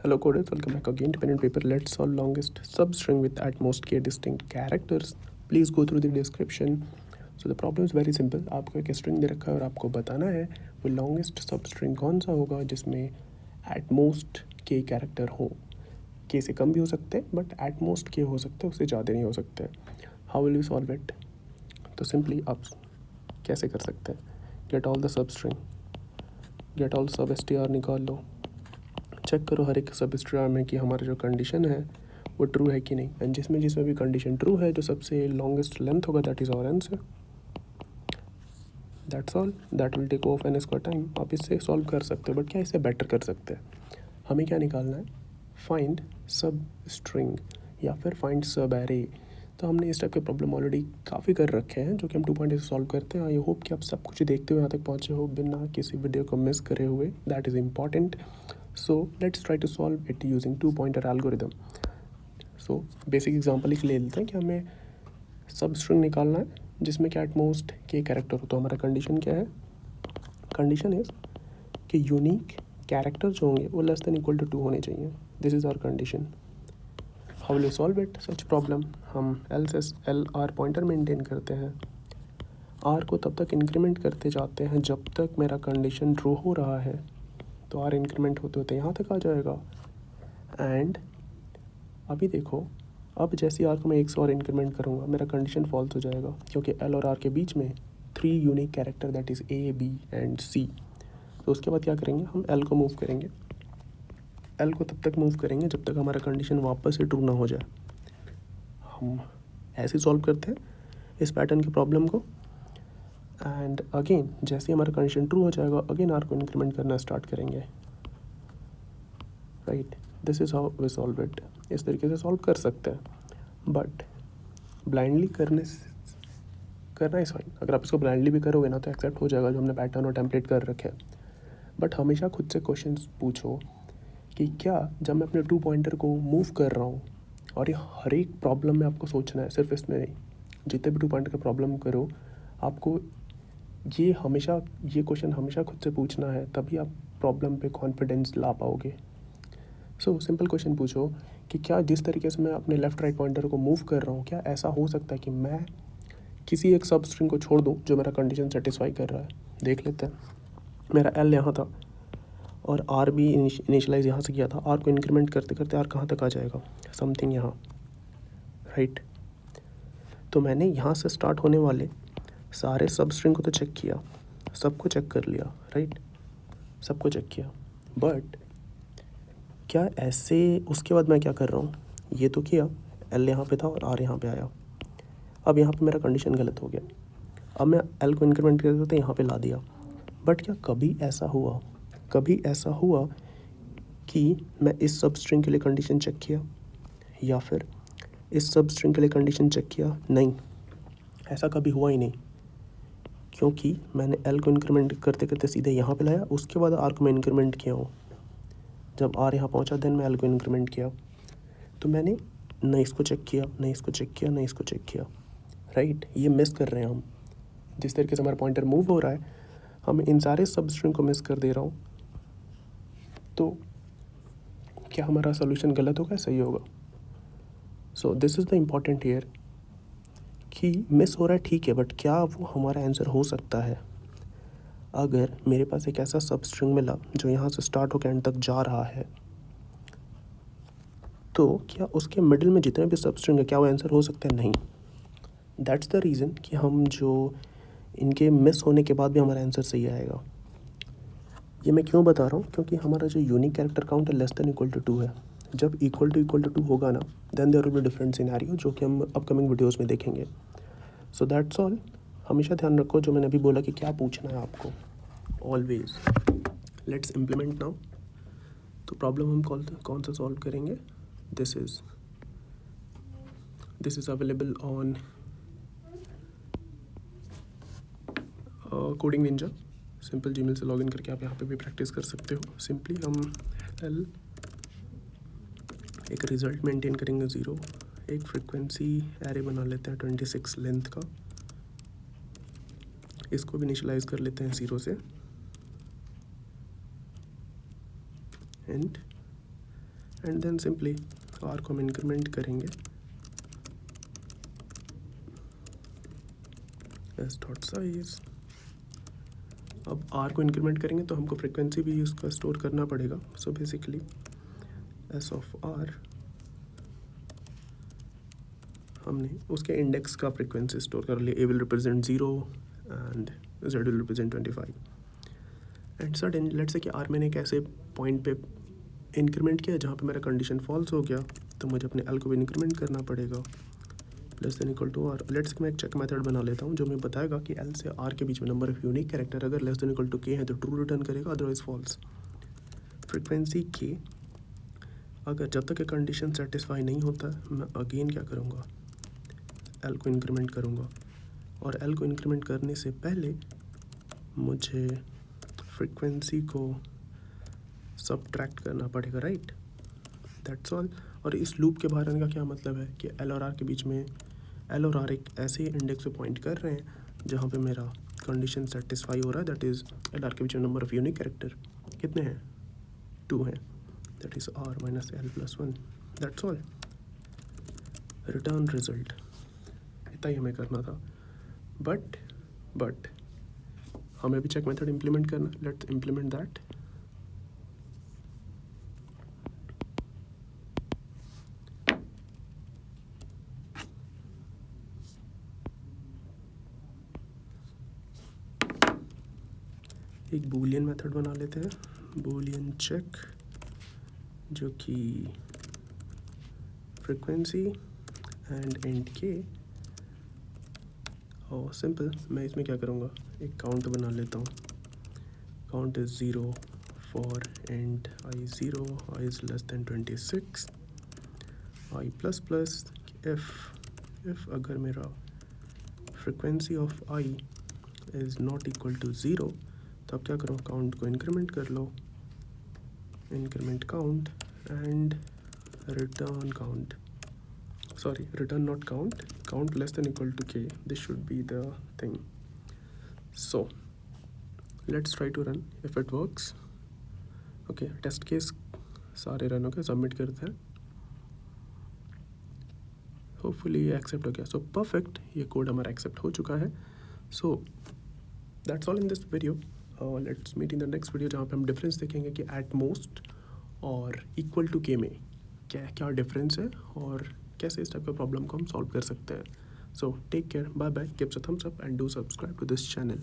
Hello coders, welcome back again to pen and paper. Let's solve longest substring with at most k distinct characters. Please go through the description. So the problem is very simple. आपको एक string दे रखा है और आपको बताना है वो longest substring कौन सा होगा जिसमें at most k character हो. k से कम भी हो सकते हैं but at most k हो सकते हैं, उससे ज़्यादा नहीं हो सकते. How will we solve it? तो simply आप कैसे कर सकते हैं? Get all the substring, get all sub str निकाल लो, चेक करो हर एक सब स्ट्रिंग में कि हमारा जो कंडीशन है वो ट्रू है कि नहीं. एंड जिसमें जिसमें भी कंडीशन ट्रू है, जो सबसे लॉन्गेस्ट लेंथ होगा that is our answer. That's all. That will take of an इसका टाइम. आप इससे सॉल्व कर सकते हो, बट क्या इससे बेटर कर सकते हैं. हमें क्या निकालना है? फाइंड सब स्ट्रिंग या फिर फाइंड सब एरे. तो हमने इस टाइप के प्रॉब्लम ऑलरेडी काफ़ी कर रखे हैं जो कि हम 2 पॉइंट से सॉल्व करते हैं. आई होप कि आप सब कुछ देखते हुए यहाँ तक पहुँचे हो बिना किसी वीडियो को मिस करे हुए. That is important. So let's try to solve it using 2-pointer algorithm. So basic example एक ले लेते हैं कि हमें सब स्ट्रिंग निकालना है जिसमें कि एट मोस्ट के कैरेक्टर हो. तो हमारा कंडीशन क्या है? कंडीशन इज कि यूनिक कैरेक्टर जो होंगे वो लेस देन इक्वल टू 2 होने चाहिए. This is our condition. How will you solve it such problem? हम एल आर पॉइंटर मेंटेन करते हैं. आर को तब तक इंक्रीमेंट करते जाते हैं जब तक मेरा कंडीशन ट्रू हो रहा है. तो आर इंक्रीमेंट होते होते यहाँ तक आ जाएगा. एंड अभी देखो, अब जैसे आर को मैं 1 से और इंक्रीमेंट करूँगा मेरा कंडीशन फॉल्स हो जाएगा क्योंकि एल और आर के बीच में 3 unique character that is A B and C. तो उसके बाद क्या करेंगे? हम एल को मूव करेंगे. एल को तब तक मूव करेंगे जब तक हमारा कंडीशन वापस से ट्रू ना हो जाए. हम ऐसे सॉल्व करते हैं इस पैटर्न की प्रॉब्लम को. एंड अगेन जैसे हमारा कंडीशन ट्रू हो जाएगा अगेन आर को इंक्रीमेंट करना स्टार्ट करेंगे. Right, this is how we solve it. इस तरीके से सॉल्व कर सकते हैं, बट ब्लाइंडली करना इस फाइन. अगर आप इसको ब्लाइंडली भी करोगे ना तो एक्सेप्ट हो जाएगा जो हमने पैटर्न और टेम्पलेट कर रखे हैं. बट हमेशा खुद से क्वेश्चंस पूछो कि क्या जब मैं अपने 2 पॉइंटर को मूव कर रहा हूँ, और ये हर एक प्रॉब्लम में आपको सोचना है, सिर्फ इसमें नहीं, जितने भी 2 पॉइंटर का प्रॉब्लम करो आपको ये क्वेश्चन हमेशा खुद से पूछना है, तभी आप प्रॉब्लम पे कॉन्फिडेंस ला पाओगे. सो सिंपल क्वेश्चन पूछो कि क्या जिस तरीके से मैं अपने लेफ़्ट राइट पॉइंटर को मूव कर रहा हूँ, क्या ऐसा हो सकता है कि मैं किसी एक सब स्ट्रिंग को छोड़ दूँ जो मेरा कंडीशन सेटिस्फाई कर रहा है. देख लेते हैं. मेरा एल यहाँ था और आर भी इनिशियलाइज यहाँ से किया था. आर को इंक्रीमेंट करते करते आर कहाँ तक आ जाएगा? समथिंग यहाँ. राइट. तो मैंने यहाँ से स्टार्ट होने वाले सारे सब स्ट्रिंग को तो चेक किया, सबको चेक कर लिया. राइट, सबको चेक किया. बट क्या ऐसे उसके बाद मैं क्या कर रहा हूँ? ये तो किया, एल यहाँ पे था और आर यहाँ पे आया. अब यहाँ पे मेरा कंडीशन गलत हो गया. अब मैं एल को इंक्रीमेंट करके यहाँ पे ला दिया. बट क्या कभी ऐसा हुआ कि मैं इस सब स्ट्रिंग के लिए कंडीशन चेक किया या फिर इस सब स्ट्रिंग के लिए कंडीशन चेक किया? नहीं, ऐसा कभी हुआ ही नहीं, क्योंकि मैंने एल को इंक्रीमेंट करते करते सीधे यहाँ पे लाया. उसके बाद आर को मैं इंक्रीमेंट किया हूँ. जब आर यहाँ पहुँचा देन मैं एल को इंक्रीमेंट किया. तो मैंने न इसको चेक किया, न इसको चेक किया, न इसको चेक किया. राइट, ये मिस कर रहे हैं हम. जिस तरीके से हमारा पॉइंटर मूव हो रहा है हम इन सारे सब स्ट्रिंग को मिस कर दे रहा हूँ. तो क्या हमारा सोल्यूशन गलत होगा, सही होगा? So this is the important here कि मिस हो रहा है ठीक है, बट क्या वो हमारा आंसर हो सकता है? अगर मेरे पास एक ऐसा सब स्ट्रिंग मिला जो यहाँ से स्टार्ट होकर एंड तक जा रहा है, तो क्या उसके मिडिल में जितने भी सब स्ट्रिंग है क्या वो आंसर हो सकते हैं? नहीं. दैट्स द रीज़न कि हम जो इनके मिस होने के बाद भी हमारा आंसर सही आएगा. ये मैं क्यों बता रहा हूँ? क्योंकि हमारा जो यूनिक कैरेक्टर काउंट है लेस देन इक्वल टू 2 है. जब इक्वल टू 2 होगा ना then there will be different scenario जो कि हम अपकमिंग वीडियोज़ में देखेंगे. So that's all. हमेशा ध्यान रखो जो मैंने अभी बोला कि क्या पूछना है आपको. ऑलवेज. Let's implement now. तो प्रॉब्लम हम कौन सा सॉल्व करेंगे? This is available on coding Ninja. Simple Gmail से लॉगिन करके आप यहाँ पे भी प्रैक्टिस कर सकते हो. सिंपली हम एल एक रिज़ल्ट मेंटेन करेंगे 0, एक फ्रीक्वेंसी एरे बना लेते हैं 26 लेंथ का. इसको भी इनिशियलाइज कर लेते हैं 0 से. And and then simply R को हम इंक्रीमेंट करेंगे एस डॉट साइज। अब आर को इंक्रीमेंट करेंगे तो हमको फ्रिक्वेंसी भी उसका स्टोर करना पड़ेगा। So basically S of R हमने उसके इंडेक्स का फ्रिक्वेंसी स्टोर कर लिया। A will represent 0 and Z will represent 25 and sudden let's say कि आर मैंने एक ऐसे पॉइंट पे इंक्रीमेंट किया जहाँ पे मेरा कंडीशन फॉल्स हो गया, तो मुझे अपने एल को भी इंक्रीमेंट करना पड़ेगा less than equal to R. Let's मैं एक चेक मेथड बना लेता हूँ जो मैं बताएगा कि एल से आर के बीच में नंबर ऑफ यूनिक कैरेक्टर अगर लेस देन इक्वल टू के है तो ट्रू रिटर्न करेगा, अदरवाइज फॉल्स। फ्रिक्वेंसी के अगर जब तक ये कंडीशन सेटिस्फाई नहीं होता मैं अगेन क्या करूँगा, एल को इंक्रीमेंट करूँगा और एल को इंक्रीमेंट करने से पहले मुझे फ्रिक्वेंसी को सबट्रैक्ट करना पड़ेगा, राइट, दैट्स ऑल। और इस लूप के बाहर आने का क्या मतलब है कि एल और आर के बीच में एल और आर एक ऐसे इंडेक्स पे पॉइंट कर रहे हैं जहाँ पे मेरा कंडीशन सेटिस्फाई हो रहा है, दैट इज़ एल आर के बीच में नंबर ऑफ यूनिक कैरेक्टर कितने हैं, 2 हैं, that is R minus L plus 1, that's all. Return result इतना ही हमें करना था, बट हमें भी चेक मेथड इम्प्लीमेंट करना। Let's implement that. एक बूलियन मेथड बना लेते हैं, बूलियन चेक, जो कि फ्रीक्वेंसी एंड इंट के। और सिंपल मैं इसमें क्या करूँगा, एक काउंट बना लेता हूँ, count is 0 for int I 0, I is less than 26, I plus plus if अगर मेरा frequency of I is not equal to 0 तो अब क्या करो, काउंट को इंक्रीमेंट कर लो, increment count and return count, sorry return not count less than equal to k, this should be the thing. So let's try to run if it works. Okay, test case सारे run हो गए, submit करते हैं, hopefully ये accept हो गया। So perfect, ये code हमारा एक्सेप्ट हो चुका है। So that's all in this video. Let's meet in the next video जहाँ पे हम डिफरेंस देखेंगे कि एट मोस्ट और इक्वल टू के में क्या क्या डिफरेंस है और कैसे इस टाइप का प्रॉब्लम को हम सॉल्व कर सकते हैं। So take care, bye bye, give a thumbs up and do subscribe to this channel.